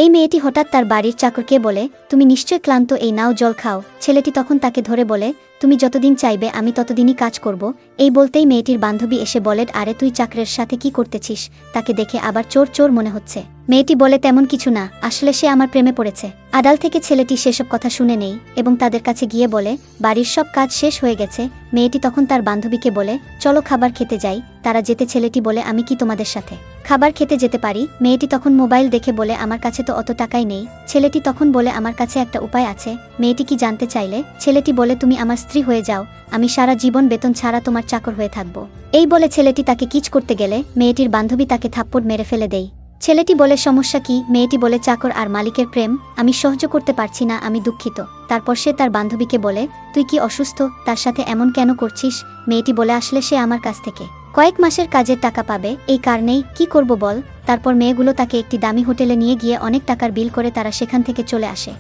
এই মেয়েটি হঠাৎ তার বাড়ির চাকরকে বলে, তুমি নিশ্চয় ক্লান্ত, এই নাও জল খাও। ছেলেটি তখন তাকে ধরে বলে, তুমি যতদিন চাইবে আমি ততদিনই কাজ করব। এই বলতেই মেয়েটির বান্ধবী এসে বলে, আরে তুই চাকরের সাথে কি করতেছিস? তাকে দেখে আবার চোর চোর মনে হচ্ছে। মেয়েটি বলে, তেমন কিছু না, আসলে সে আমার প্রেমে পড়েছে। আড়াল থেকে ছেলেটি সেসব কথা শুনে নেই এবং তাদের কাছে গিয়ে বলে, বাড়ির সব কাজ শেষ হয়ে গেছে। মেয়েটি তখন তার বান্ধবীকে বলে, চলো খাবার খেতে যাই। তারা যেতে ছেলেটি বলে, আমি কি তোমাদের সাথে খাবার খেতে যেতে পারি? মেয়েটি তখন মোবাইল দেখে বলে, আমার কাছে তো অত টাকাই নেই। ছেলেটি তখন বলে, আমার কাছে একটা উপায় আছে। মেয়েটি কি জানতে চাইলে ছেলেটি বলে, তুমি আমার স্ত্রী হয়ে যাও, আমি সারা জীবন বেতন ছাড়া তোমার চাকর হয়ে থাকব। এই বলে ছেলেটি তাকে কিচ করতে গেলে মেয়েটির বান্ধবী তাকে থাপ্পড় মেরে ফেলে দেয়। ছেলেটি বলে, সমস্যা কি? মেয়েটি বলে, চাকর আর মালিকের প্রেম, আমি সহ্য করতে পারছি না, আমি দুঃখিত। তারপর সে তার বান্ধবীকে বলে, তুই কি অসুস্থ? তার সাথে এমন কেন করছিস? মেয়েটি বলে, আসলে সে আমার কাছ থেকে কয়েক মাসের কাজের টাকা পাবে, এই কারণেই। কি করব বল? তারপর মেয়েগুলো তাকে একটি দামি হোটেলে নিয়ে গিয়ে অনেক টাকার বিল করে তারা সেখান থেকে চলে আসে।